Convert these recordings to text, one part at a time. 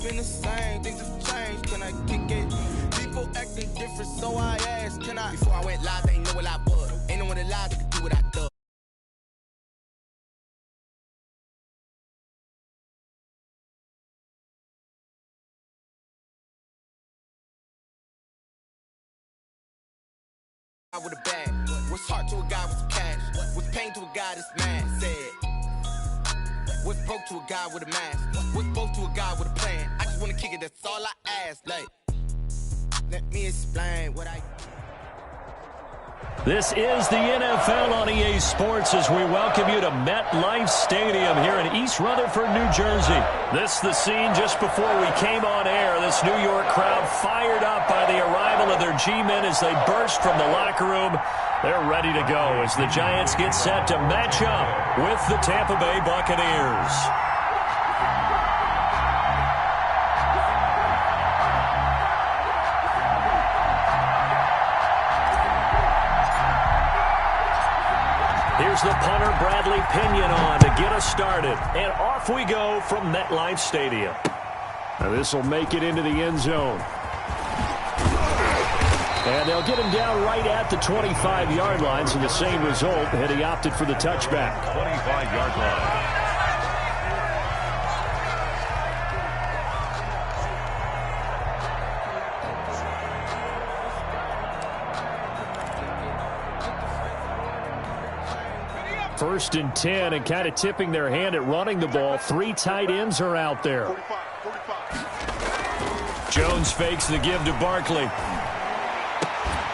been the same, things have changed. Can I kick it? People acting different, so I asked, can I? Before I went live, they ain't know what I was. Ain't no one alive that could do what I do. With a bag, what's heart to a guy with cash? What's pain to a guy that's mad? Said, what's broke to a guy with a mask? What's broke to a guy with a plan? I just wanna kick it, that's all I ask. Like, let me explain what I. This is the NFL on EA Sports as we welcome you to MetLife Stadium here in East Rutherford, New Jersey. This is the scene just before we came on air. This New York crowd fired up by the arrival of their G-men as they burst from the locker room. They're ready to go as the Giants get set to match up with the Tampa Bay Buccaneers. Here's the punter, Bradley Pinion, on to get us started. And off we go from MetLife Stadium. Now this will make it into the end zone. And they'll get him down right at the 25-yard line, so the same result, and he opted for the touchback. 25-yard line. First and 10, and kind of tipping their hand at running the ball. Three tight ends are out there. Jones fakes the give to Barkley.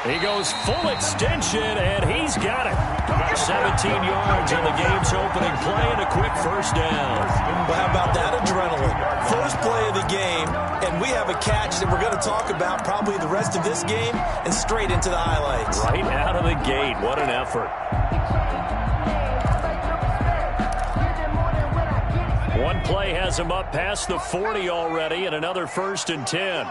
He goes full extension, and he's got it. 17 yards on the game's opening play and a quick first down. Well, how about that adrenaline? First play of the game, and we have a catch that we're going to talk about probably the rest of this game and straight into the highlights. Right out of the gate. What an effort. One play has him up past the 40 already, and another first and 10.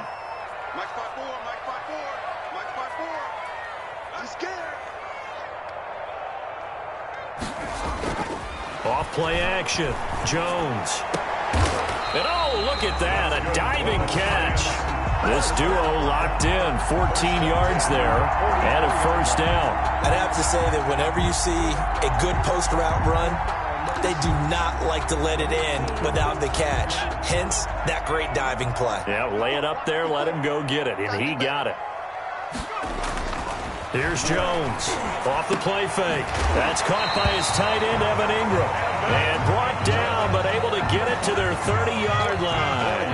Off play action. Jones. And oh, look at that. A diving catch. This duo locked in. 14 yards there and a first down. I'd have to say that whenever you see a good post route run, they do not like to let it end without the catch. Hence, that great diving play. Yeah, lay it up there, let him go get it, and he got it. Here's Jones. Off the play fake. That's caught by his tight end, Evan Ingram. And brought down, but able to get it to their 30-yard line.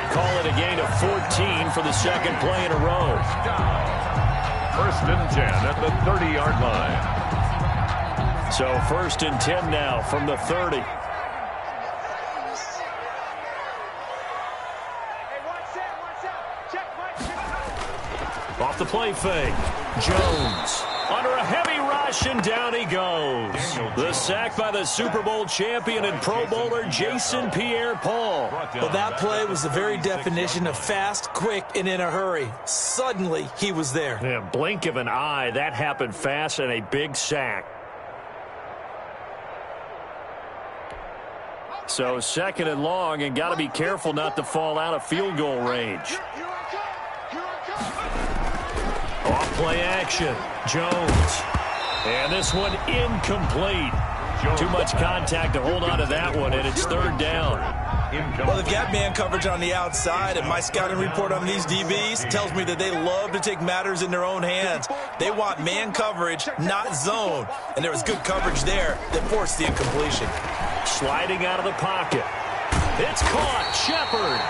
Call it a gain of 14 for the second play in a row. First and 10 at the 30-yard line. So first and 10 now from the 30. Off the play fake. Jones under a heavy rush, and down he goes. The sack by the Super Bowl champion and Pro Bowler Jason Pierre-Paul. Well, that play was the very definition of fast, quick, and in a hurry. Suddenly, he was there. Yeah, blink of an eye. That happened fast, and a big sack. So second and long, and got to be careful not to fall out of field goal range. Off play action. Jones. And this one incomplete. Too much contact to hold on to that one, and it's third down. Well, they've got man coverage on the outside, and my scouting report on these DBs tells me that they love to take matters in their own hands. They want man coverage, not zone. And there was good coverage there that forced the incompletion. Sliding out of the pocket. It's caught. Shepard.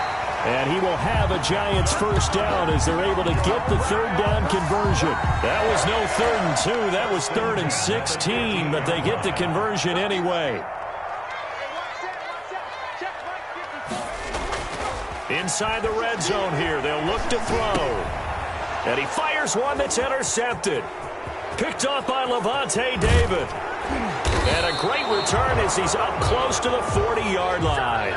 And he will have a Giants first down as they're able to get the third down conversion. That was no 3rd and 2. That was 3rd and 16, but they get the conversion anyway. Inside the red zone here. They'll look to throw. And he fires one that's intercepted. Picked off by Levante David. And a great return as he's up close to the 40-yard line.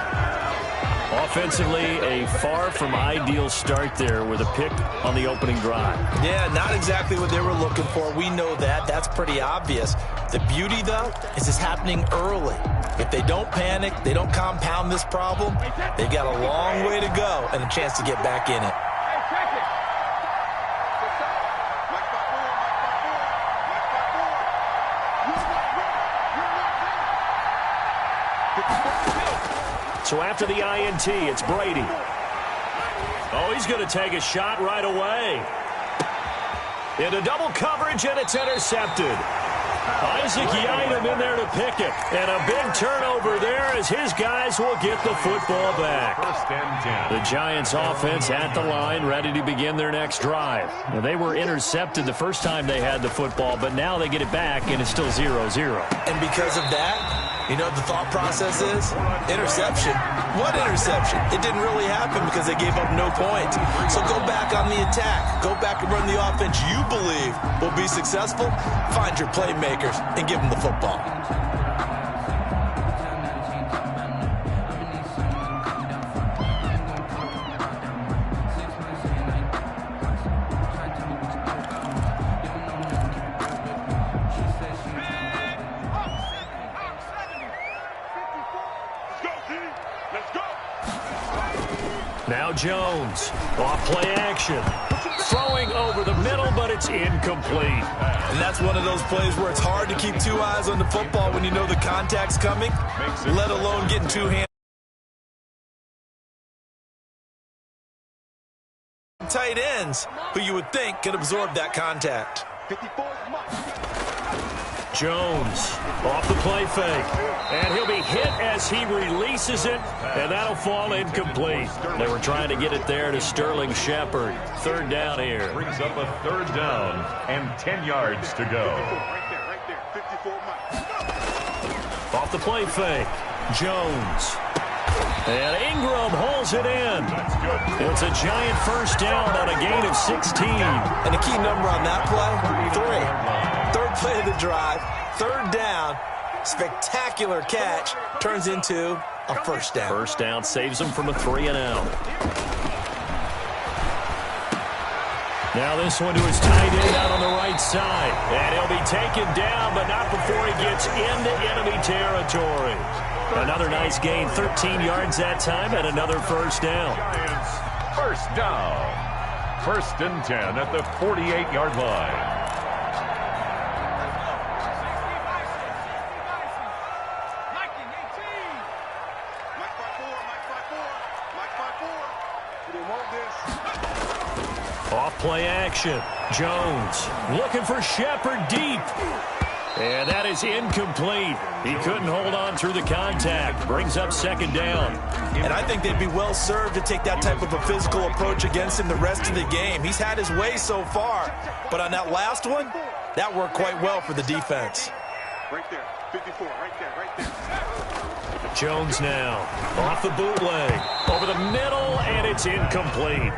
Offensively, a far from ideal start there with a pick on the opening drive. Yeah, not exactly what they were looking for. We know that. That's pretty obvious. The beauty, though, is it's happening early. If they don't panic, they don't compound this problem, they've got a long way to go and a chance to get back in it. So after the INT, it's Brady. Oh, he's going to take a shot right away. Into double coverage, and it's intercepted. Isaac Yiadom in there to pick it. And a big turnover there as his guys will get the football back. First and 10. The Giants offense at the line, ready to begin their next drive. Now, they were intercepted the first time they had the football, but now they get it back, and it's still 0-0. And because of that, you know what the thought process is? Interception. What interception? It didn't really happen because they gave up no points. So go back on the attack. Go back and run the offense you believe will be successful. Find your playmakers and give them the football. Now Jones, off play action. Throwing over the middle, but it's incomplete. And that's one of those plays where it's hard to keep two eyes on the football when you know the contact's coming, let alone getting two hands. Tight ends who you would think could absorb that contact. Jones off the play fake. And he'll be hit as he releases it, and that'll fall incomplete. They were trying to get it there to Sterling Shepard. Third down here. Brings up a third down and 10 yards to go. Off the play fake. Jones. And Ingram holds it in. It's a giant first down on a gain of 16. And the key number on that play, 3. Third play of the drive, third down, spectacular catch, turns into a first down. First down saves them from a 3-and-out. Now this one to his tight end out on the right side. And he'll be taken down, but not before he gets into enemy territory. Another nice gain, 13 yards that time, and another first down. First down. First and 10 at the 48-yard line. Off play action. Jones looking for Shepard deep. And that is incomplete. He couldn't hold on through the contact. Brings up second down. And I think they'd be well served to take that type of a physical approach against him the rest of the game. He's had his way so far. But on that last one, that worked quite well for the defense. Right there. 54. Right there. Right there. Jones now off the bootleg. Over the middle, and it's incomplete.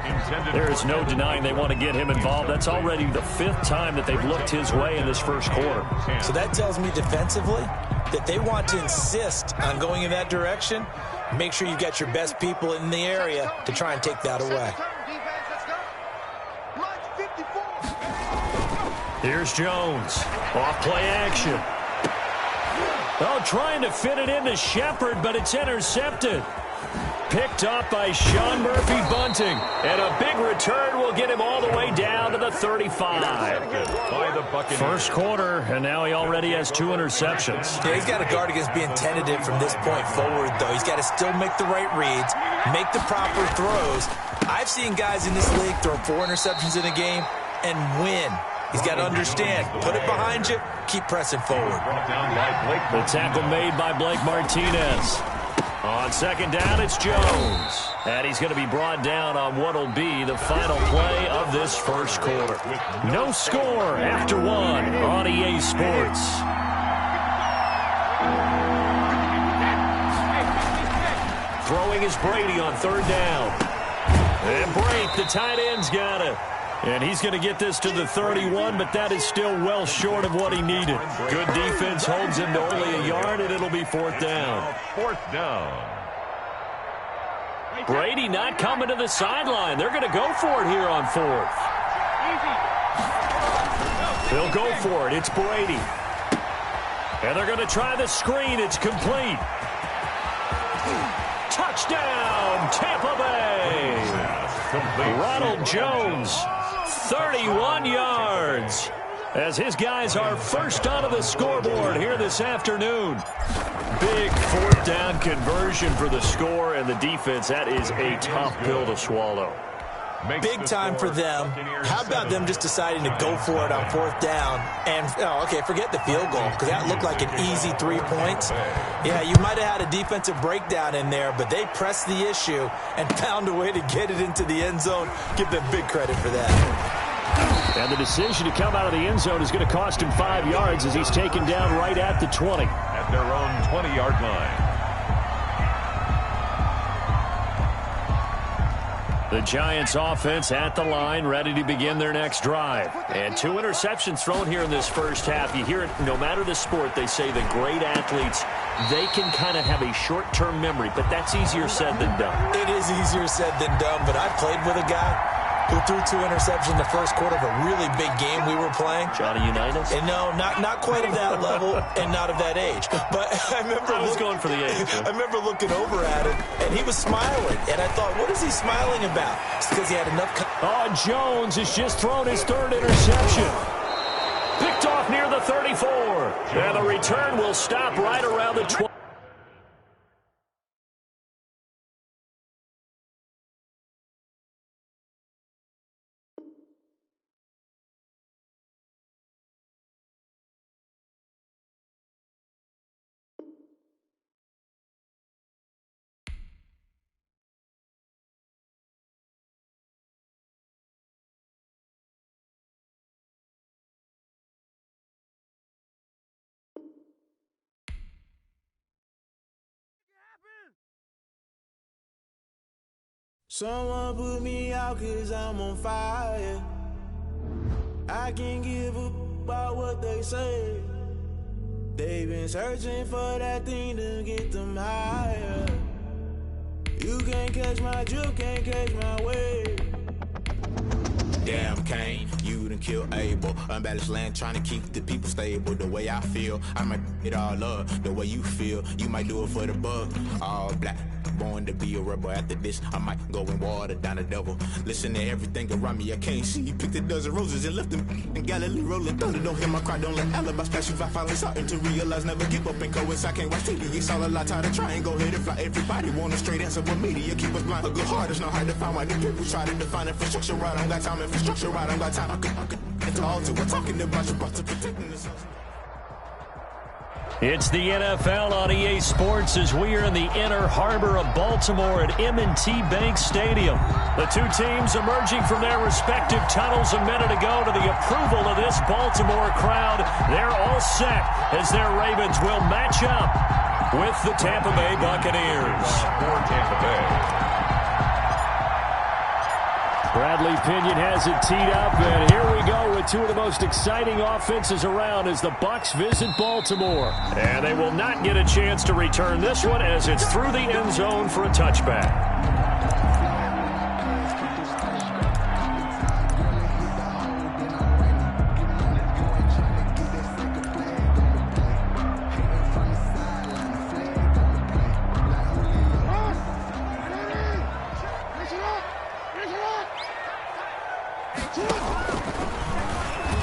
There is no denying they want to get him involved. That's already the 5th time that they've looked his way in this first quarter. So that tells me defensively that they want to insist on going in that direction. Make sure you've got your best people in the area to try and take that away. Here's Jones. Off play action. Oh, trying to fit it into Shepard, but it's intercepted. Picked up by Sean Murphy-Bunting. And a big return will get him all the way down to the 35. First quarter, and now he already has 2 interceptions. Yeah, he's got to guard against being tentative from this point forward, though. He's got to still make the right reads, make the proper throws. I've seen guys in this league throw 4 interceptions in a game and win. He's got to understand, put it behind you, keep pressing forward. The tackle made by Blake Martinez. On second down, it's Jones. And he's going to be brought down on what will be the final play of this first quarter. No score after 1 on EA Sports. Throwing is Brady on third down. And break, the tight end's got it. And he's going to get this to the 31, but that is still well short of what he needed. Good defense holds him to only a yard, and it'll be 4th down. 4th down. Brady not coming to the sideline. They're going to go for it here on 4th. They'll go for it. It's Brady. And they're going to try the screen. It's complete. Touchdown, Tampa Bay. Ronald Jones, 31 yards. As his guys are first onto the scoreboard here this afternoon. Big fourth down conversion for the score, and the defense, that is a tough pill to swallow. Big time for them. How about them just deciding to go for it on fourth down? And, forget the field goal, because that looked like an easy 3 points. Yeah, you might have had a defensive breakdown in there, but they pressed the issue and found a way to get it into the end zone. Give them big credit for that. And the decision to come out of the end zone is going to cost him 5 yards as he's taken down right at the 20. At their own 20-yard line. The Giants offense at the line, ready to begin their next drive. And 2 interceptions thrown here in this first half. You hear it, no matter the sport, they say the great athletes, they can kind of have a short-term memory, but that's easier said than done. It is easier said than done, but I played with a guy who threw 2 interceptions in the first quarter of a really big game we were playing. Johnny Unitas? And no, not quite of that level and not of that age. But I was going for the age. I remember looking over at him, and he was smiling. And I thought, what is he smiling about? It's because he had enough... Jones has just thrown his 3rd interception. Picked off near the 34. And the return will stop right around the 20. Someone put me out 'cause I'm on fire. I can't give a about what they say. They've been searching for that thing to get them higher. You can't catch my drift, can't catch my wave. Damn, Kane, you done killed Abel. Unbalanced land, trying to keep the people stable. The way I feel, I might it all up. The way you feel, you might do it for the buck. All black, born to be a rebel. After this, I might go and water down the devil. Listen to everything around me, I can't see. Picked a dozen roses and left them in Galilee rolling thunder. Don't hear my cry, don't let alibis flash. If I finally starting to realize, never give up and coincide. I can't watch TV, it's all a lot. Time to try and go ahead and fly. Everybody want a straight answer, but media keep us blind. A good heart is not hard to find. Why the people try to define infrastructure right? I don't got time, infrastructure right? I don't got time. I could talk to. We're talking about you, about to protecting the source. It's the NFL on EA Sports as we are in the inner harbor of Baltimore at M&T Bank Stadium. The 2 teams emerging from their respective tunnels a minute ago to the approval of this Baltimore crowd. They're all set as their Ravens will match up with the Tampa Bay Buccaneers. For Tampa Bay. Bradley Pinion has it teed up, and here we go with 2 of the most exciting offenses around as the Bucs visit Baltimore. And they will not get a chance to return this one as it's through the end zone for a touchback.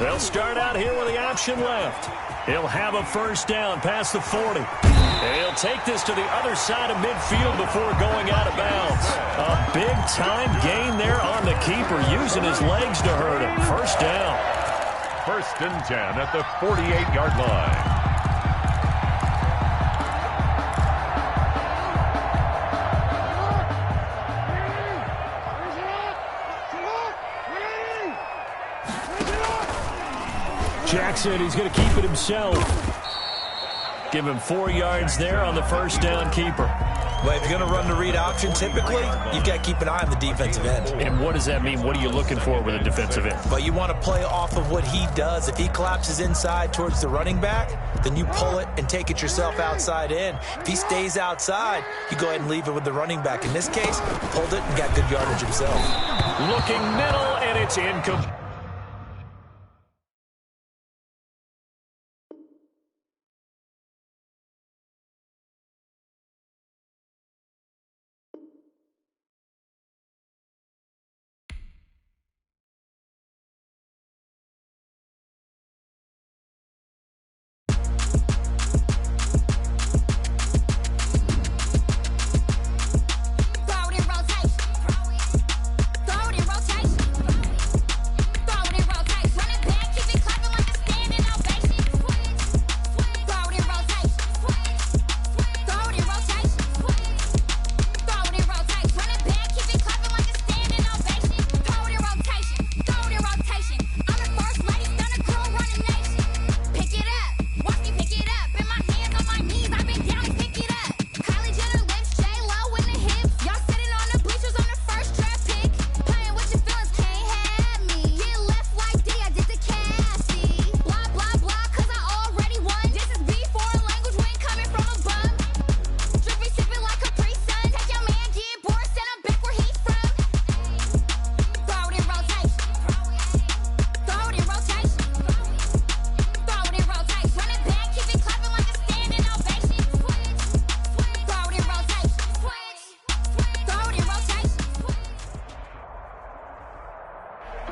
They'll start out here with the option left. He'll have a first down past the 40. And he'll take this to the other side of midfield before going out of bounds. A big-time gain there on the keeper, using his legs to hurt him. First down. 1st and 10 at the 48-yard line. Jackson, he's going to keep it himself. Give him 4 yards there on the first down keeper. Well, if you're going to run the read option, typically, you've got to keep an eye on the defensive end. And what does that mean? What are you looking for with a defensive end? But you want to play off of what he does. If he collapses inside towards the running back, then you pull it and take it yourself outside in. If he stays outside, you go ahead and leave it with the running back. In this case, pulled it and got good yardage himself. Looking middle, and it's incomplete.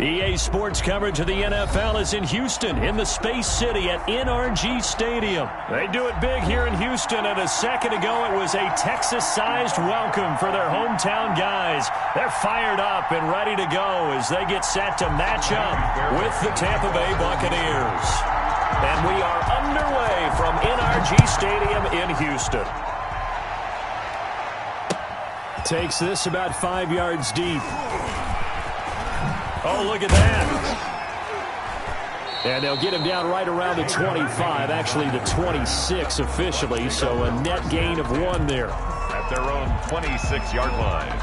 EA Sports coverage of the NFL is in Houston, in the Space City at NRG Stadium. They do it big here in Houston, and a second ago it was a Texas-sized welcome for their hometown guys. They're fired up and ready to go as they get set to match up with the Tampa Bay Buccaneers. And we are underway from NRG Stadium in Houston. Takes this about 5 yards deep. Oh, look at that. And they'll get him down right around the 25, actually the 26 officially, so a net gain of 1 there. At their own 26-yard line.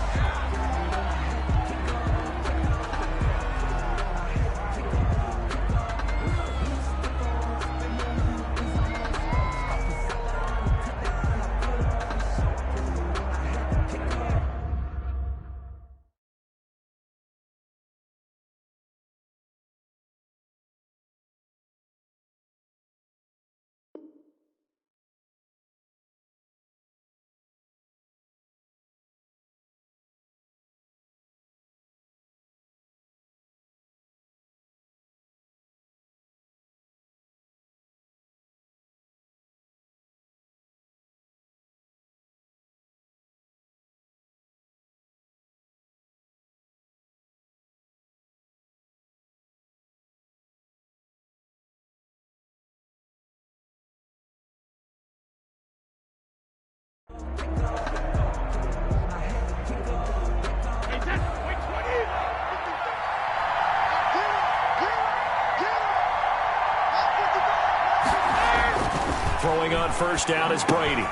Throwing on first down is Brady.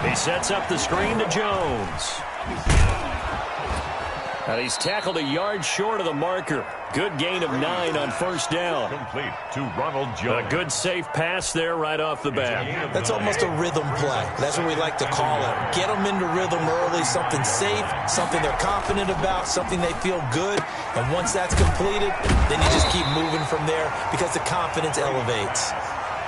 He sets up the screen to Jones. And he's tackled a yard short of the marker. Good gain of 9 on first down. Complete to Ronald Jones. A good safe pass there right off the bat. That's almost a rhythm play. That's what we like to call it. Get them into rhythm early, something safe, something they're confident about, something they feel good. And once that's completed, then you just keep moving from there because the confidence elevates.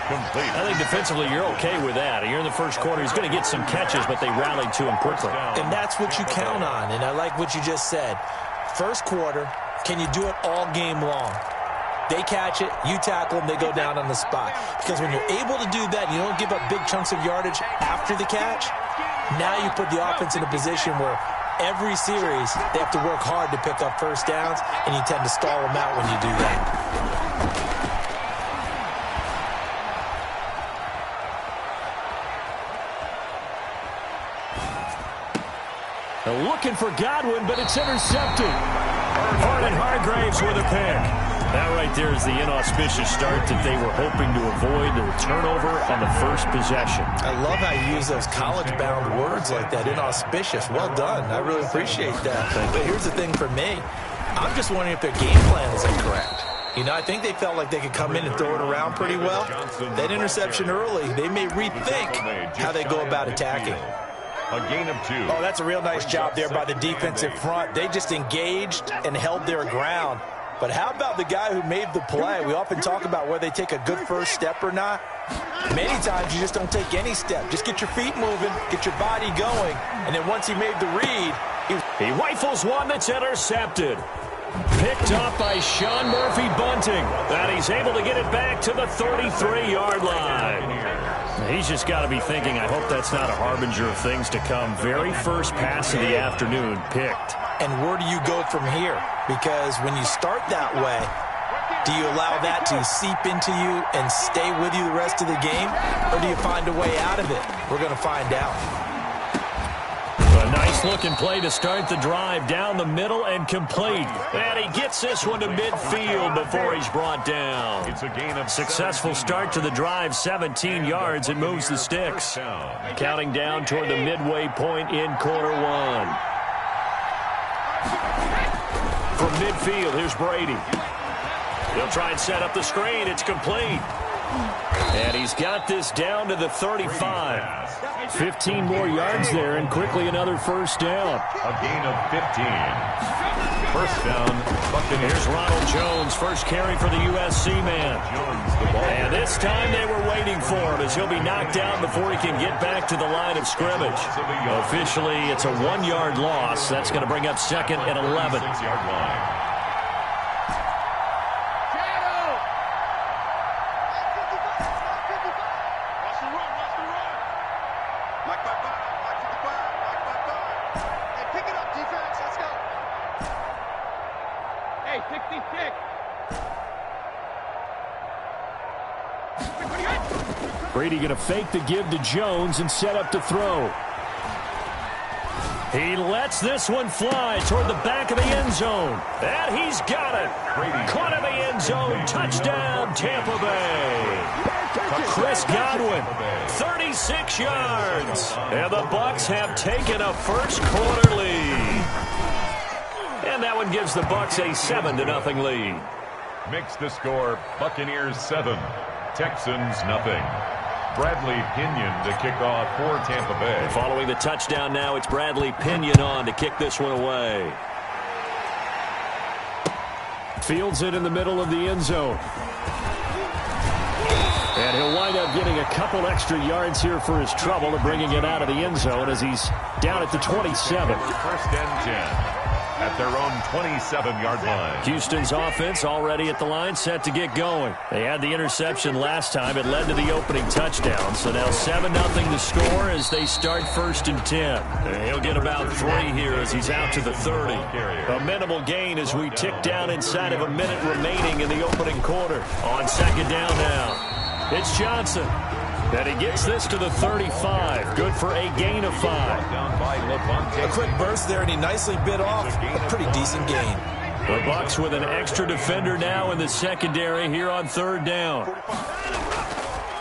Complete. I think defensively you're okay with that. Here in the first quarter, he's going to get some catches, but they rallied to him quickly. And that's what you count on, and I like what you just said. First quarter, can you do it all game long? They catch it, you tackle them, they go down on the spot. Because when you're able to do that, you don't give up big chunks of yardage after the catch, now you put the offense in a position where every series they have to work hard to pick up first downs, and you tend to stall them out when you do that. Looking for Godwin, but it's intercepted. Hargraves with a pick. That right there is the inauspicious start that they were hoping to avoid, the turnover on the first possession. I love how you use those college-bound words like that, inauspicious. Well done. I really appreciate that. But here's the thing for me. I'm just wondering if their game plan is incorrect. You know, I think they felt like they could come in and throw it around pretty well. That interception early, they may rethink how they go about attacking. A gain of 2. Oh, that's a real nice job there by the defensive front. They just engaged and held their ground. But how about the guy who made the play? We often talk about whether they take a good first step or not. Many times you just don't take any step. Just get your feet moving, get your body going, and then once he made the read, he rifles one that's intercepted. Picked off by Sean Murphy Bunting. And he's able to get it back to the 33-yard line. He's just got to be thinking, I hope that's not a harbinger of things to come. Very first pass of the afternoon picked. And where do you go from here? Because when you start that way, do you allow that to seep into you and stay with you the rest of the game? Or do you find a way out of it? We're going to find out. A nice-looking play to start the drive down the middle and complete. And he gets this one to midfield before he's brought down. It's a gain of successful start to the drive, 17 yards. It moves the sticks. Counting down toward the midway point in quarter 1. From midfield, here's Brady. He'll try and set up the screen. It's complete. And he's got this down to the 35. 15 more yards there, and quickly another first down. A gain of 15. First down, Buccaneers. Here's Ronald Jones, first carry for the USC man. And this time they were waiting for him as he'll be knocked out before he can get back to the line of scrimmage. Officially, it's a 1-yard loss. That's going to bring up second and 11. Brady going to fake the give to Jones and set up to throw. He lets this one fly toward the back of the end zone. And he's got it. Caught in the end zone. Touchdown, Tampa Bay. Chris Godwin, 36 yards. And the Bucs have taken a first-quarter lead. And that one gives the Bucs a 7-0 lead. Makes the score Buccaneers 7, Texans nothing. Bradley Pinion to kick off for Tampa Bay. Following the touchdown now, it's Bradley Pinion on to kick this one away. Fields it in the middle of the end zone. And he'll wind up getting a couple extra yards here for his trouble and bringing it out of the end zone as he's down at the 27. First and 10 at their own 27-yard line. Houston's offense already at the line, set to get going. They had the interception last time. It led to the opening touchdown. So now 7-0 to score as they start first and 10. And he'll get about 3 here as he's out to the 30. A minimal gain as we tick down inside of a minute remaining in the opening quarter. On second down now, it's Johnson. And he gets this to the 35. Good for a gain of 5. A quick burst there, and he nicely bit off a pretty decent gain. The Bucs with an extra defender now in the secondary here on third down.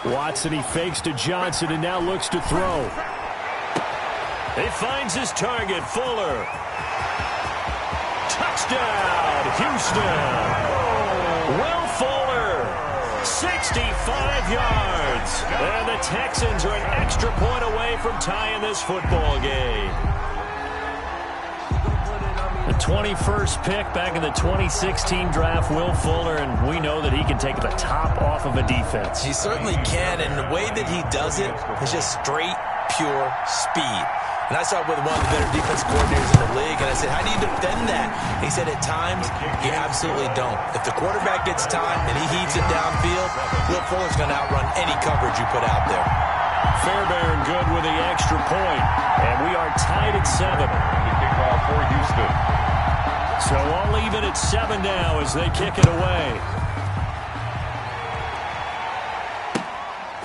Watson, he fakes to Johnson and now looks to throw. He finds his target, Fuller. Touchdown, Houston. Will Fuller, 65 yards. And the Texans are an extra point away from tying this football game. The 21st pick back in the 2016 draft, Will Fuller, and we know that he can take the top off of a defense. He certainly can, and the way that he does it is just straight, pure speed. And I saw it with one of the better defense coordinators in the league, and I said, how do you defend that? He said, at times, you absolutely don't. If the quarterback gets time and he heaves it downfield, Will Fuller's going to outrun any coverage you put out there. Fairbairn good with the extra point, and we are tied at 7. The kickoff for Houston. So all even at 7 now as they kick it away.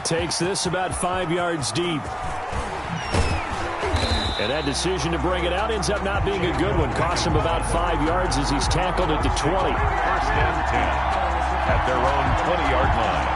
Takes this about 5 yards deep. And that decision to bring it out ends up not being a good one. Costs him about 5 yards as he's tackled at the 20. First and 10 at their own 20-yard line.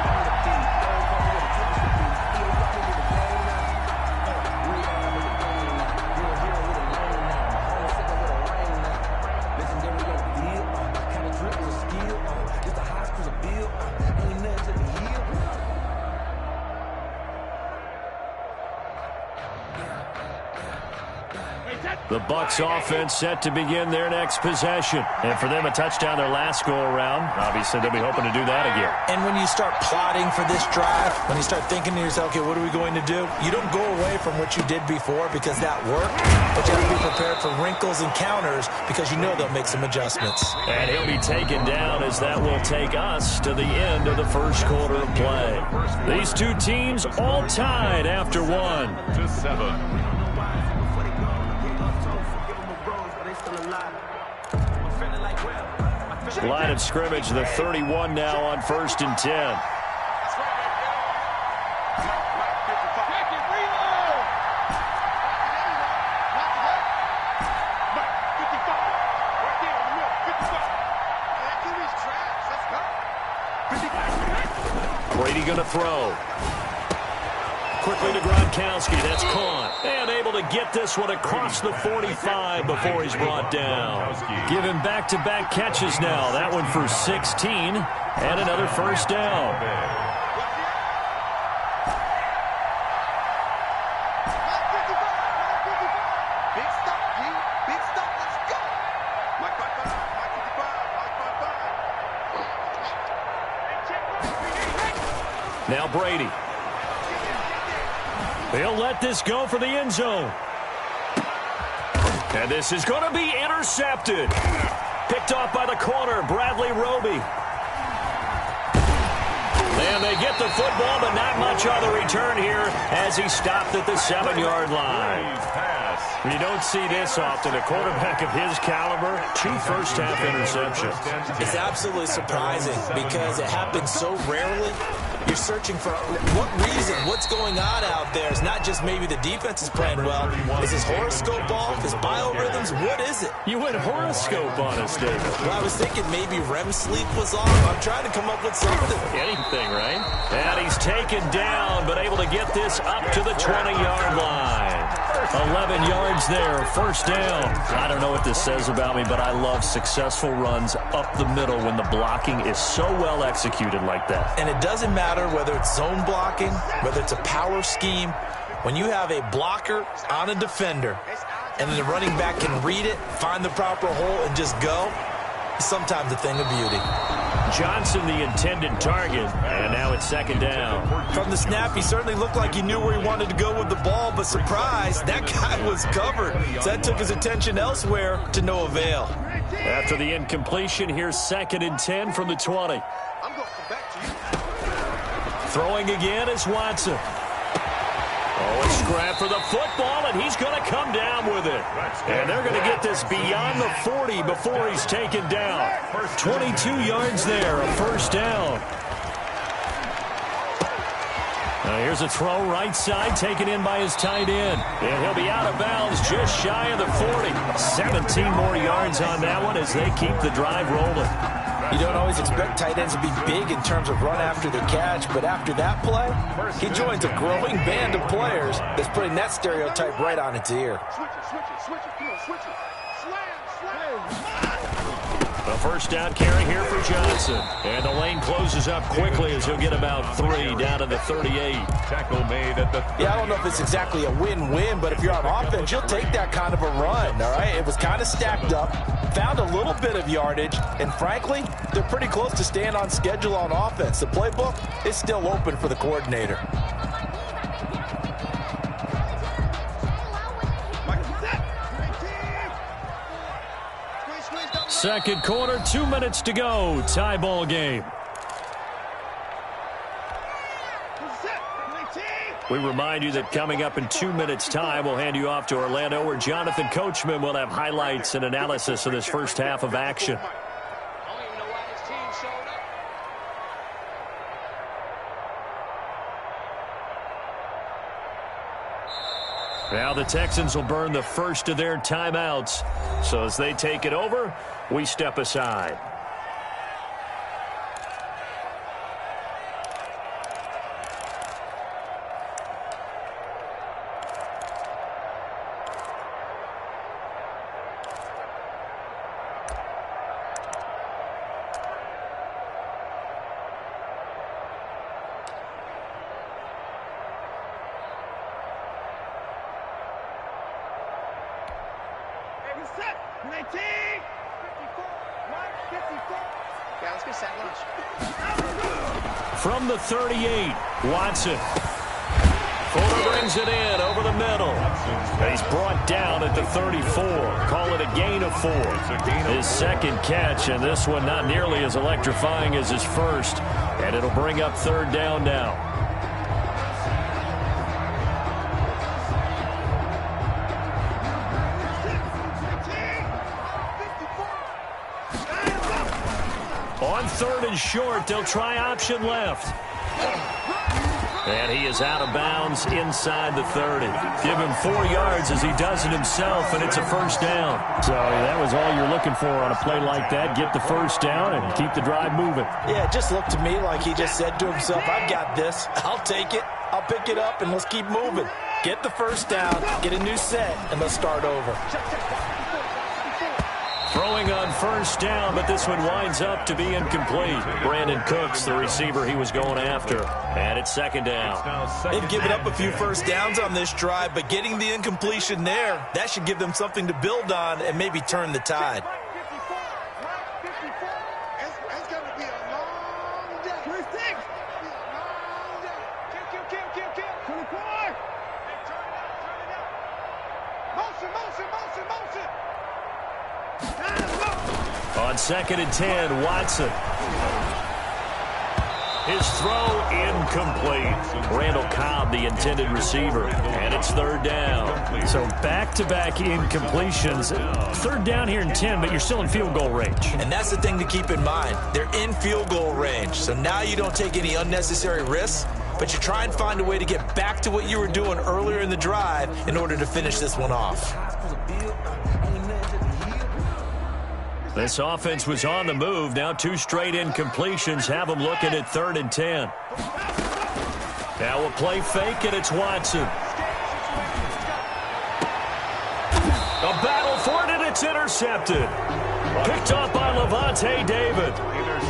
The Bucs offense set to begin their next possession. And for them, a touchdown their last go-around. Obviously, they'll be hoping to do that again. And when you start plotting for this drive, when you start thinking to yourself, okay, what are we going to do? You don't go away from what you did before because that worked, but you have to be prepared for wrinkles and counters because you know they'll make some adjustments. And he'll be taken down as that will take us to the end of the first quarter of play. These two teams all tied after 1. To 7. Line of scrimmage, the 31 now on first and 10. Brady gonna throw. Quickly to Gronkowski. That's caught. And able to get this one across the 45 before he's brought down. Give him back-to-back catches now. That one for 16 and another first down. Big stop, G. Big stop. Let's go. Mike 55. Now Brady. They'll let this go for the end zone. And this is going to be intercepted. Picked off by the corner, Bradley Roby. And they get the football, but not much on the return here as he stopped at the 7-yard line. Pass. You don't see this often. A quarterback of his caliber, 2 first-half interceptions. It's absolutely surprising because it happens so rarely. You're searching for what reason, what's going on out there. It's not just maybe the defense is playing well. Is his horoscope off? His biorhythms? What is it? You went horoscope on us, David. Well, I was thinking maybe REM sleep was off. I'm trying to come up with something. Anything, right? And he's taken down, but able to get this up to the 20-yard line. 11 yards there, first down. I don't know what this says about me, but I love successful runs up the middle when the blocking is so well executed like that. And it doesn't matter whether it's zone blocking, whether it's a power scheme. When you have a blocker on a defender and then the running back can read it, find the proper hole, and just go, it's sometimes a thing of beauty. Johnson, the intended target, and now it's second down. From the snap, he certainly looked like he knew where he wanted to go with the ball, but surprise, that guy was covered. So that took his attention elsewhere to no avail. After the incompletion, here's 2nd and 10 from the 20. I'm going to come back to you. Throwing again is Watson. Oh, a scrap for the football, and he's going to come down with it. And they're going to get this beyond the 40 before he's taken down. 22 yards there, a first down. Now here's a throw right side, taken in by his tight end. And he'll be out of bounds just shy of the 40. 17 more yards on that one as they keep the drive rolling. You don't always expect tight ends to be big in terms of run after the catch, but after that play, he joins a growing band of players that's putting that stereotype right on its ear. Switch it, come on, switch it. Slam. A first down carry here for Johnson. And the lane closes up quickly as he'll get about 3 down to the 38. Tackle made at the 30. Yeah, I don't know if it's exactly a win-win, but if you're on offense, you'll take that kind of a run, all right? It was kind of stacked up, found a little bit of yardage, and frankly, they're pretty close to staying on schedule on offense. The playbook is still open for the coordinator. Second quarter, 2 minutes to go. Tie ball game. We remind you that coming up in 2 minutes' time, we'll hand you off to Orlando, where Jonathan Coachman will have highlights and analysis of this first half of action. Now the Texans will burn the first of their timeouts. So as they take it over, we step aside. From the 38, Watson. Fuller brings it in over the middle. He's brought down at the 34. Call it a gain of 4. His second catch, and this one not nearly as electrifying as his first. And it'll bring up third down now. On third and short, they'll try option left. And he is out of bounds inside the 30. Give him 4 yards as he does it himself, and it's a first down. So that was all you're looking for on a play like that. Get the first down and keep the drive moving. Yeah, it just looked to me like he just said to himself, I've got this. I'll take it. I'll pick it up, and let's keep moving. Get the first down, get a new set, and let's start over. Throwing on first down, but this one winds up to be incomplete. Brandon Cooks, the receiver he was going after. And it's second down. They've given up a few first downs on this drive, but getting the incompletion there, that should give them something to build on and maybe turn the tide. It's going to be a long day. 26. Kill. 24. Motion. On second and 10, Watson. His throw incomplete. Randall Cobb, the intended receiver, and it's third down. So back-to-back incompletions. Third down here in 10, but you're still in field goal range. And that's the thing to keep in mind. They're in field goal range, so now you don't take any unnecessary risks, but you try and find a way to get back to what you were doing earlier in the drive in order to finish this one off. This offense was on the move. Now 2 straight incompletions have them looking at 3rd and 10. Now a play fake, and it's Watson. A battle for it, and it's intercepted. Picked off by Levante David.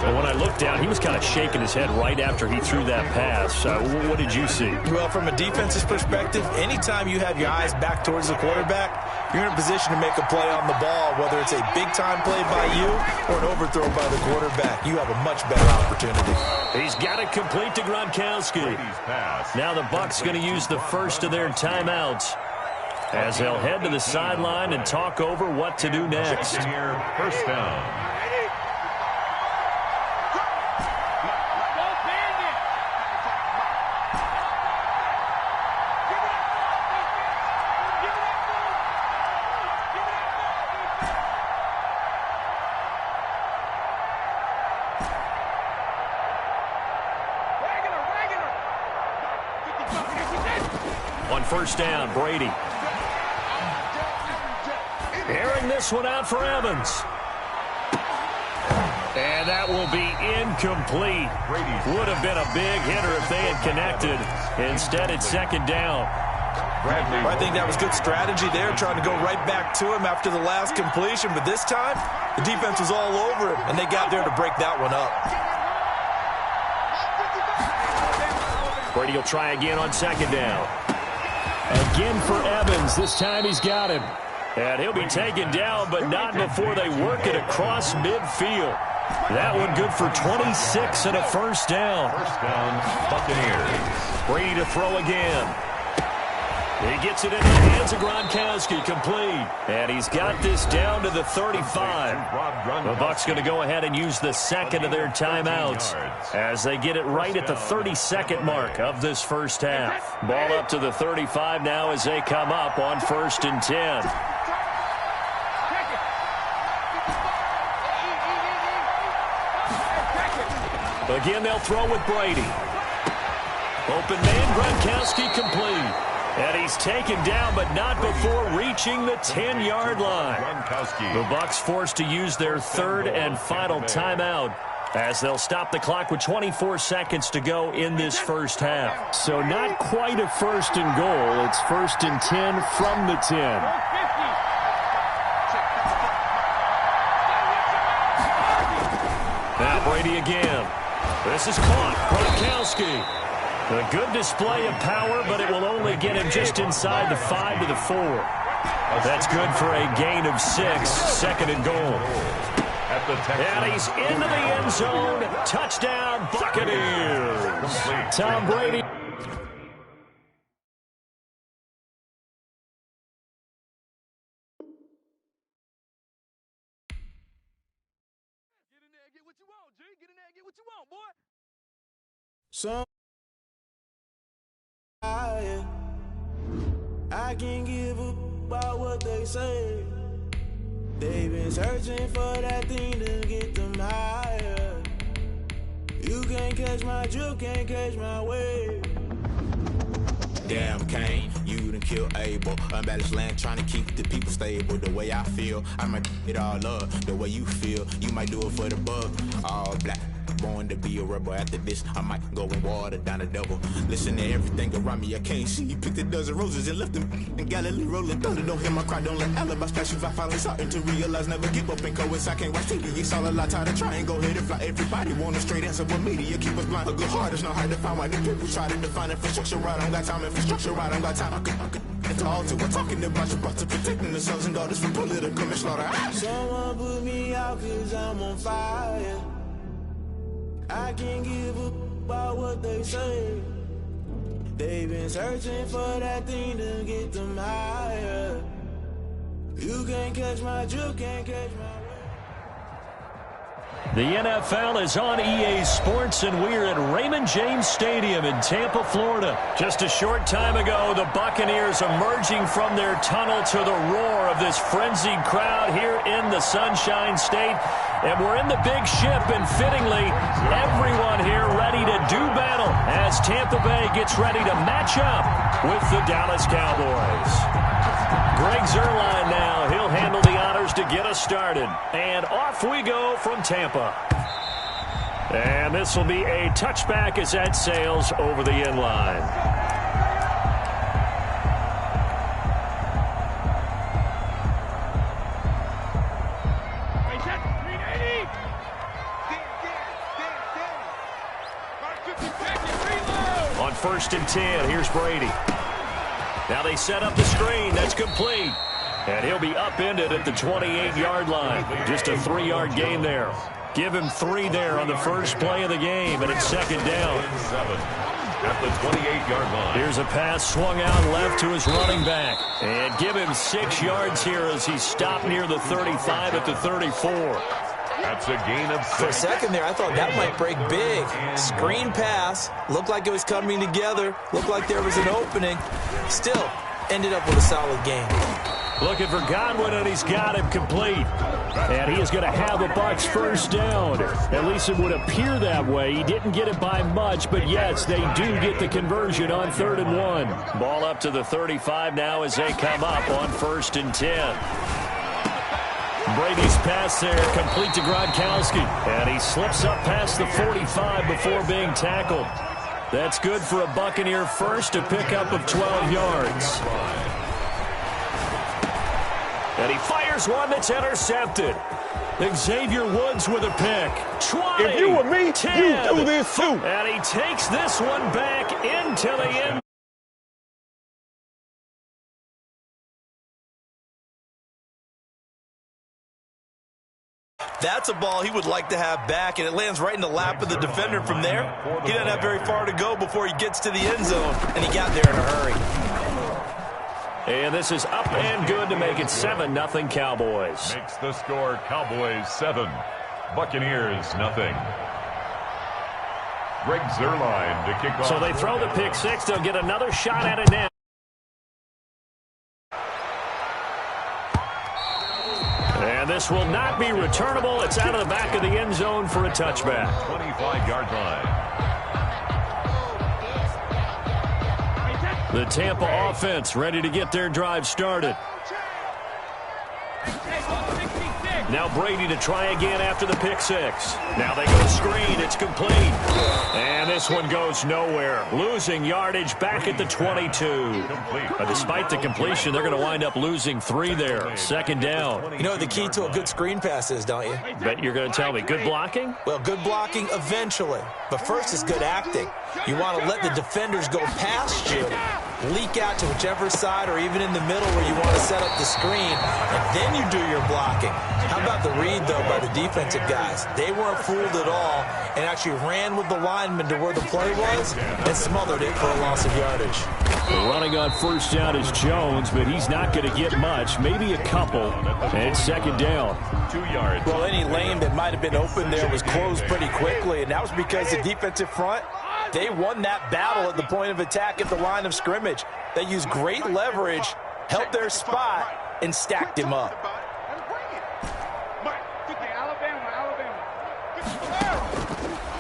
And when I looked down, he was kind of shaking his head right after he threw that pass. What did you see? Well, from a defense's perspective, anytime you have your eyes back towards the quarterback, you're in a position to make a play on the ball, whether it's a big-time play by you or an overthrow by the quarterback. You have a much better opportunity. He's got it complete to Gronkowski. Now the Bucs going to use the first of their timeouts as they'll head to the sideline and talk over what to do next. First down. On first down, Brady. Airing this one out for Evans. And that will be incomplete. Would have been a big hitter if they had connected. Instead, it's second down. I think that was good strategy there, trying to go right back to him after the last completion. But this time, the defense was all over him, and they got there to break that one up. Brady will try again on second down. Again for Evans. This time he's got him. And he'll be taken down, but not before they work it across midfield. That one good for 26 and a first down. First down, Buccaneers. Brady to throw again. He gets it into the hands of Gronkowski, complete. And he's got this down to the 35. The Bucs going to go ahead and use the second of their timeouts as they get it right at the 32nd mark of this first half. Ball up to the 35 now as they come up on 1st and 10. Again, they'll throw with Brady. Open man, Gronkowski complete. And he's taken down, but not before reaching the 10-yard line. The Bucs forced to use their third and final timeout as they'll stop the clock with 24 seconds to go in this first half. So not quite a first and goal. It's 1st and 10 from the 10. Now Brady again. This is caught. Gronkowski. A good display of power, but it will only get him just inside the 5 to the 4. That's good for a gain of 6. 2nd and goal. And he's into the end zone. Touchdown, Buccaneers. Tom Brady. So I can't give up about what they say. They've been searching for that thing to get them higher. You can't catch my drift, can't catch my wave. Damn Kane, you done killed Abel. Unbalanced land, trying to keep the people stable. The way I feel, I might it all up. The way you feel, you might do it for the bug. All black. Born to be a rebel. After this, I might go and water down the devil. Listen to everything around me, I can't see. Picked a dozen roses and left them in Galilee rolling thunder. Don't hear my cry, don't let alibis pass you. I finally starting to realize, never give up and coincide. I can't watch TV, it's all a lot. Tired of trying, go ahead and fly. Everybody want a straight answer, but media keep us blind. A good heart is not hard to find. Why the people try to define infrastructure right? I don't got time, infrastructure right, I don't got time. I could into altar. We're talking about your brother, protecting the sons and daughters from political manslaughter. Someone put me out cause I'm on fire. I can't give up about what they say. They've been searching for that thing to get them higher. You can't catch my drift, can't catch my way. The NFL is on EA Sports, and we're at Raymond James Stadium in Tampa, Florida. Just a short time ago, the Buccaneers emerging from their tunnel to the roar of this frenzied crowd here in the Sunshine State. And we're in the big ship, and fittingly, everyone here ready to do battle as Tampa Bay gets ready to match up with the Dallas Cowboys. Greg Zuerlein now. He'll handle the honors to get us started. And off we go from Tampa. And this will be a touchback as that sails over the end line. On 1st and 10, here's Brady. Now they set up the screen. That's complete. And he'll be upended at the 28-yard line. Just a 3-yard gain there. Give him 3 there on the first play of the game, and it's 2nd down. 7 at the 28-yard line. Here's a pass swung out left to his running back. And give him 6 yards here as he stopped near the 35 at the 34. That's a gain of 6. For a second there, I thought that might break big. Screen pass. Looked like it was coming together. Looked like there was an opening. Still, ended up with a solid game. Looking for Godwin, and he's got him complete. And he is going to have a Bucs first down. At least it would appear that way. He didn't get it by much, but yes, they do get the conversion on 3rd and 1. Ball up to the 35 now as they come up on 1st and 10. Brady's pass there, complete to Gronkowski. And he slips up past the 45 before being tackled. That's good for a Buccaneer first, a pickup of 12 yards. And he fires one that's intercepted. Xavier Woods with a pick. 20, if you were me, 10, you do this too. And he takes this one back into the end. That's a ball he would like to have back, and it lands right in the lap of the defender from there. He doesn't have very far to go before he gets to the end zone, and he got there in a hurry. And this is up and good to make it 7-0 Cowboys. Makes the score Cowboys 7, Buccaneers nothing. Greg Zuerlein to kick off. So they throw the pick 6. They'll get another shot at it now. And this will not be returnable. It's out of the back of the end zone for a touchback. 25-yard line. The Tampa offense ready to get their drive started. Now Brady to try again after the pick 6. Now they go screen. It's complete. And this one goes nowhere. Losing yardage back at the 22. Despite the completion, they're going to wind up losing 3 there. 2nd down. You know the key to a good screen pass is, don't you? Bet you're going to tell me. Good blocking? Well, good blocking eventually. But first is good acting. You want to let the defenders go past you, leak out to whichever side or even in the middle where you want to set up the screen, and then you do your blocking. How about the read, though, by the defensive guys? They weren't fooled at all and actually ran with the lineman to where the play was and smothered it for a loss of yardage. Running on 1st down is Jones, but he's not going to get much, maybe a couple, and it's 2nd down. 2 yards. Well, any lane that might have been open there was closed pretty quickly, and that was because the defensive front, they won that battle at the point of attack at the line of scrimmage. They used great leverage, held their spot, and stacked him up.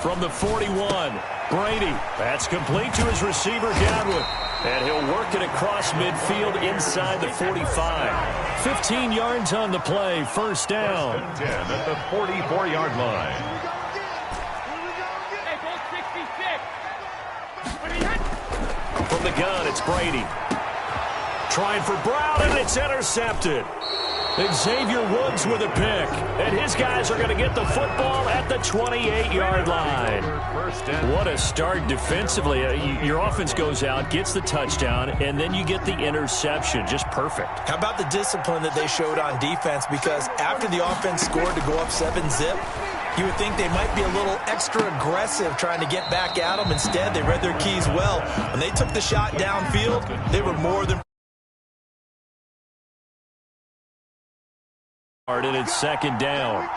From the 41, Brady. That's complete to his receiver, Godwin. And he'll work it across midfield inside the 45. 15 yards on the play, 1st down. 10 at the 44-yard line. From the gun, it's Brady. Trying for Brown, and it's intercepted. Xavier Woods with a pick. And his guys are going to get the football at the 28-yard line. What a start defensively. Your offense goes out, gets the touchdown, and then you get the interception. Just perfect. How about the discipline that they showed on defense? Because after the offense scored to go up 7-zip, you would think they might be a little extra aggressive trying to get back at them. Instead, they read their keys well. When they took the shot downfield, they were more than... And it's 2nd down.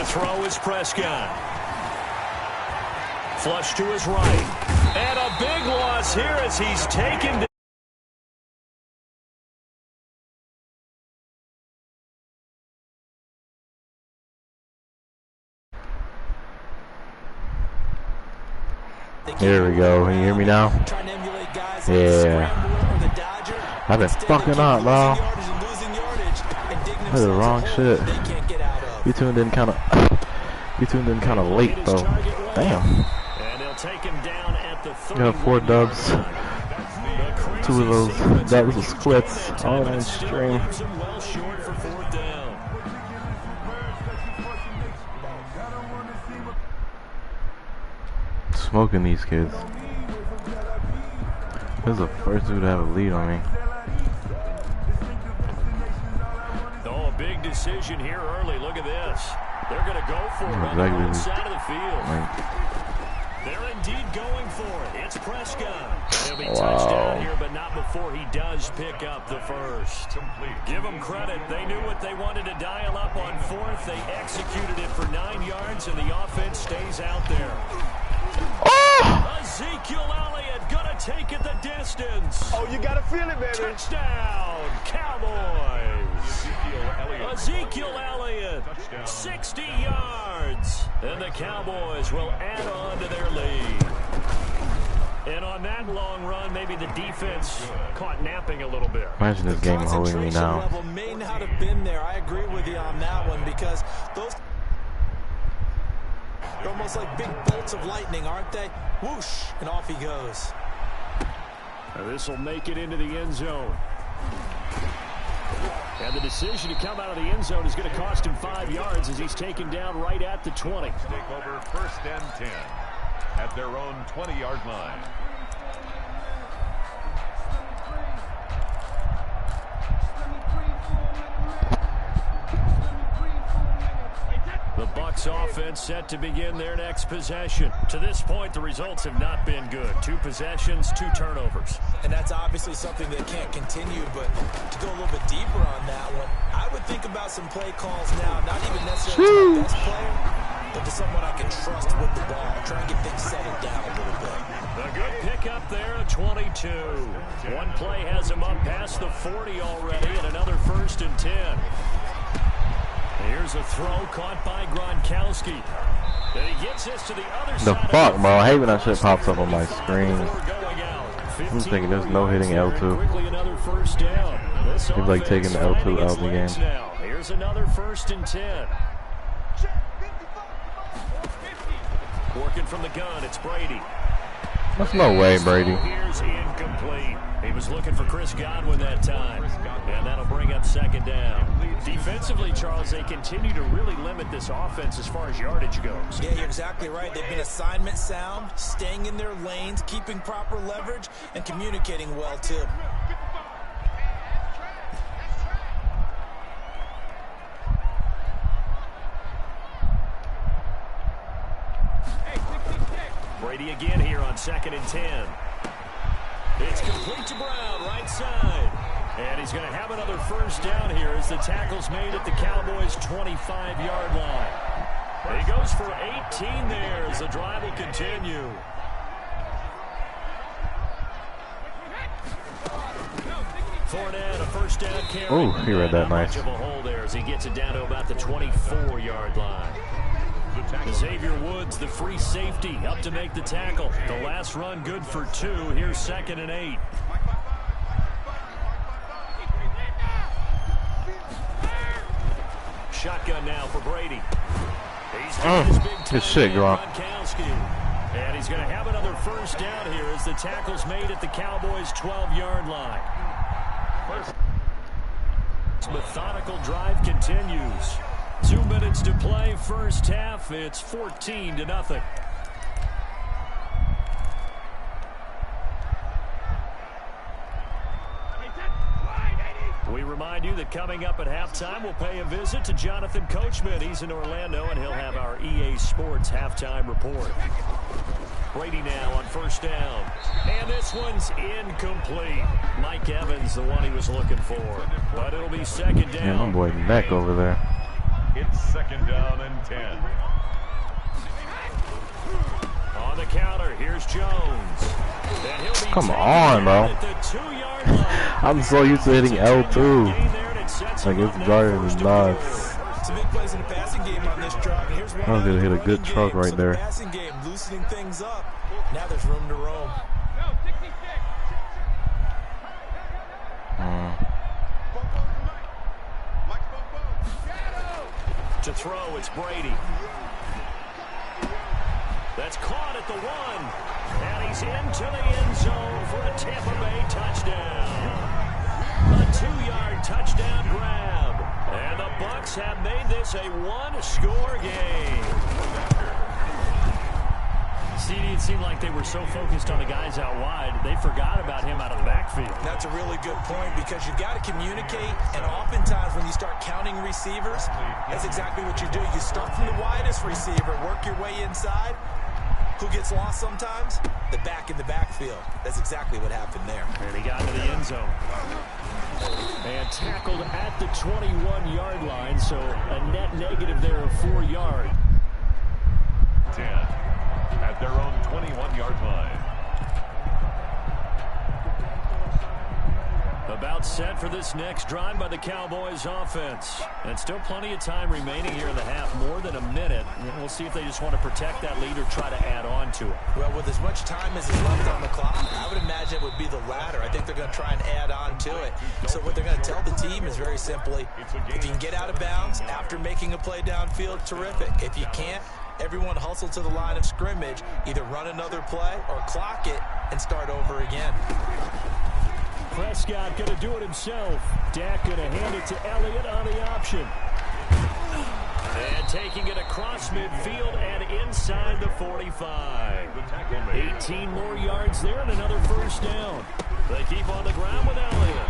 to throw is Prescott. Flush to his right. And a big loss here as he's taken. Here we go. Can you hear me now? Yeah. I've been fucking up, bro. That's the wrong shit. You tuned in kind of. You tuned in kind of late, though. Damn. Got 4 dubs. 2 of those dubs are splits. All in stream. Smoking these kids. This is the first dude to have a lead on me. Oh, a big decision here early. Look at this. They're going to go for it on the right side of the field. They're indeed going for it. It's Prescott. He'll be touched down here, but not before he does pick up the first. Give them credit. They knew what they wanted to dial up on 4th. They executed it for 9 yards, and the offense stays out there. Oh! Ezekiel Elliott gonna take it the distance. Oh, you gotta feel it, baby. Touchdown, Cowboys. Ezekiel Elliott, 60 yards. And the Cowboys will add on to their lead. And on that long run, maybe the defense caught napping a little bit. Imagine this game holding me now. Level may not have been there. I agree with you on that one because those... They're almost like big bolts of lightning, aren't they? Whoosh, and off he goes. This will make it into the end zone. And the decision to come out of the end zone is going to cost him 5 yards as he's taken down right at the 20. Take over 1st and 10 at their own 20-yard line. The Bucs offense set to begin their next possession. To this point, the results have not been good. 2 possessions, 2 turnovers. And that's obviously something that can't continue, but to go a little bit deeper on that one, I would think about some play calls now, not even necessarily to my best player, but to someone I can trust with the ball. Try and get things settled down a little bit. A good pickup there at 22. One play has him up past the 40 already, and another 1st and 10. Here's a throw caught by Gronkowski. And he gets this to the other side. The fuck, bro? I hate when that shit pops up on my screen. I'm thinking there's no hitting L2. He's like taking the L2 out of the game. Here's another 1st and 10. Working from the gun, it's Brady. That's no way, Brady. Here's incomplete. He was looking for Chris Godwin that time. And that'll bring up 2nd down. Defensively, Charles, they continue to really limit this offense as far as yardage goes. Yeah, you're exactly right. They've been assignment sound, staying in their lanes, keeping proper leverage, and communicating well, too. Brady again here on 2nd and 10. It's complete to Brown, right side. And he's going to have another 1st down here as the tackle's made at the Cowboys' 25-yard line. He goes for 18 there as the drive will continue. Fournette, a 1st down carry. Oh, he read that nice. Much of a hole there as he gets it down to about the 24-yard line. Xavier Woods, the free safety, up to make the tackle. The last run good for 2. Here's 2nd and 8. Shotgun now for Brady. He's his big good shit, Gronk. And he's going to have another 1st down here as the tackle's made at the Cowboys' 12-yard line. This methodical drive continues. 2 minutes to play, 1st half. It's 14-0. We remind you that coming up at halftime, we'll pay a visit to Jonathan Coachman. He's in Orlando, and he'll have our EA Sports halftime report. Brady now on 1st down. And this one's incomplete. Mike Evans, the one he was looking for. But it'll be 2nd down. Yeah, my boy neck over there. It's 2nd down and 10. On the counter, here's Jones. Come on, bro. I'm so used to hitting L2. Like, it's driving me nuts. Some big plays in the passing game on this drive. And here's one I was gonna hit a good truck right there. Passing game, loosening things up. Now there's room to roam. To throw, it's Brady. That's caught at the 1. And he's into the end zone for a Tampa Bay touchdown. A 2-yard touchdown grab. And the Bucs have made this a 1-score game. CD, it seemed like they were so focused on the guys out wide, they forgot about him out of the backfield. That's a really good point because you got to communicate, and oftentimes when you start counting receivers, that's exactly what you do. You start from the widest receiver, work your way inside. Who gets lost sometimes? The back in the backfield. That's exactly what happened there. And he got into the end zone. And tackled at the 21-yard line, so a net negative there of 4 yards. 10 at their own 21-yard line. About set for this next drive by the Cowboys offense. And still plenty of time remaining here in the half, more than a minute. And we'll see if they just want to protect that lead or try to add on to it. Well, with as much time as is left on the clock, I would imagine it would be the latter. I think they're going to try and add on to it. So what they're going to tell the team is very simply, if you can get out of bounds after making a play downfield, terrific. If you can't, everyone hustle to the line of scrimmage, either run another play or clock it and start over again. Prescott going to do it himself. Dak going to hand it to Elliott on the option. And taking it across midfield and inside the 45. 18 more yards there and another first down. They keep on the ground with Elliott.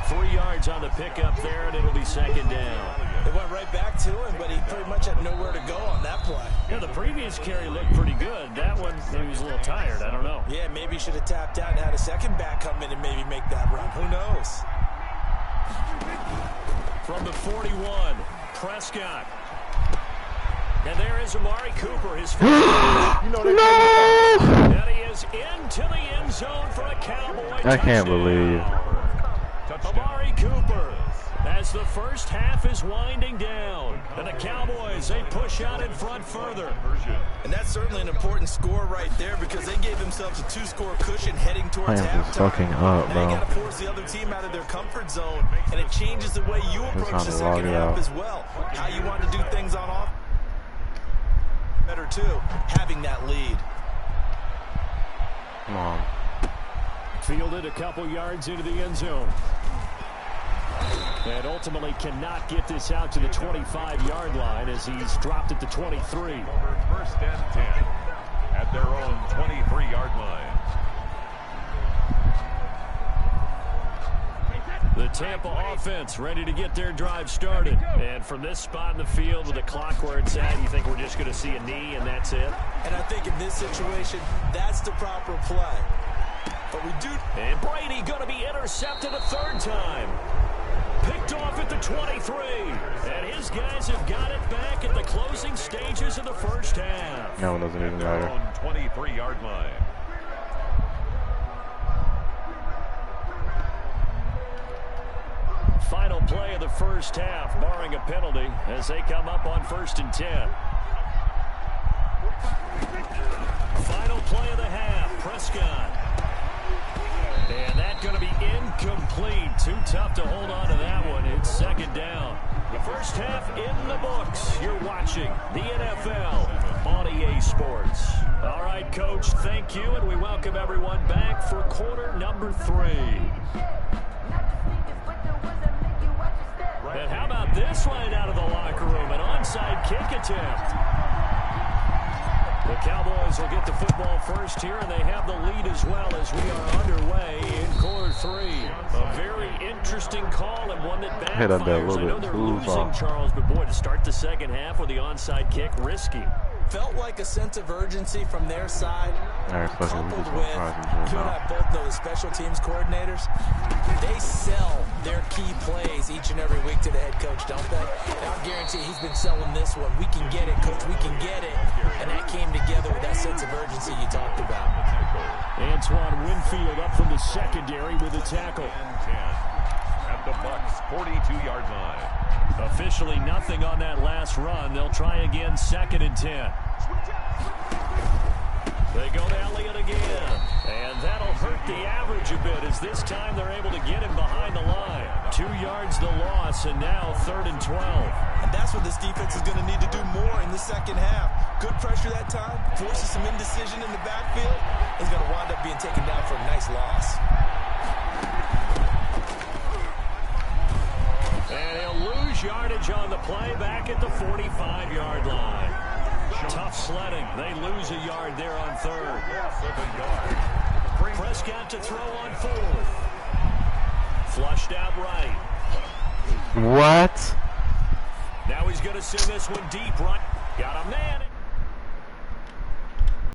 3 yards on the pickup there, and it'll be 2nd down. They went right back to him, but he pretty much had nowhere to go on that play. Yeah, the previous carry looked pretty good. That one, maybe he was a little tired. I don't know. Yeah, maybe he should have tapped out and had a second back come in and maybe make that run. Who knows? From the 41, Prescott. And there is Amari Cooper, his first. No! And he is into the end zone for a Cowboy touchdown. I can't believe. Amari Cooper, as the first half is winding down. And the Cowboys, they push out in front further. And that's certainly an important score right there because they gave themselves a 2-score cushion heading towards halftime. I am just fucking up, bro. Now you got to force the other team out of their comfort zone, and it changes the way you approach the second half as well. How you want to do things on offense. Better too, having that lead. Come on. Fielded a couple yards into the end zone. And ultimately cannot get this out to the 25-yard line as he's dropped it to 23. Over 1st and 10 at their own 23-yard line. The Tampa offense ready to get their drive started. And from this spot in the field with the clock where it's at, you think we're just going to see a knee and that's it? And I think in this situation, that's the proper play. But we do. And Brady going to be intercepted a 3rd time. Picked off at the 23. And his guys have got it back at the closing stages of the first half. No, it doesn't even matter. 23-yard line. Final play of the first half, barring a penalty, as they come up on 1st and 10. Final play of the half, Prescott. And that's going to be incomplete. Too tough to hold on to that one. It's 2nd down. The first half in the books. You're watching the NFL on EA Sports. All right, Coach, thank you, and we welcome everyone back for quarter number 3. And how about this right out of the locker room? An onside kick attempt. The Cowboys will get the football first here, and they have the lead as well as we are underway in quarter 3. A very interesting call and one that backfires. I know they're losing, Charles, but boy, to start the second half with the onside kick, risky. Felt like a sense of urgency from their side, coupled with, you and I both know the special teams coordinators, they sell their key plays each and every week to the head coach, don't they? And I'll guarantee he's been selling this one. We can get it, coach, we can get it. And that came together with that sense of urgency you talked about. Antoine Winfield up from the secondary with a tackle. At the Bucs' 42-yard line. Officially nothing on that last run. They'll try again, 2nd and 10. They go to Elliott again. And that'll hurt the average a bit as this time they're able to get him behind the line. 2 yards the loss, and now 3rd and 12. And that's what this defense is going to need to do more in the second half. Good pressure that time, forces some indecision in the backfield. He's going to wind up being taken down for a nice loss. And he'll lose yardage on the play back at the 45-yard line. Tough sledding. They lose a yard there on 3rd. Prescott to throw on 4th. Flushed out right. What? Now he's going to send this one deep right. Got a man.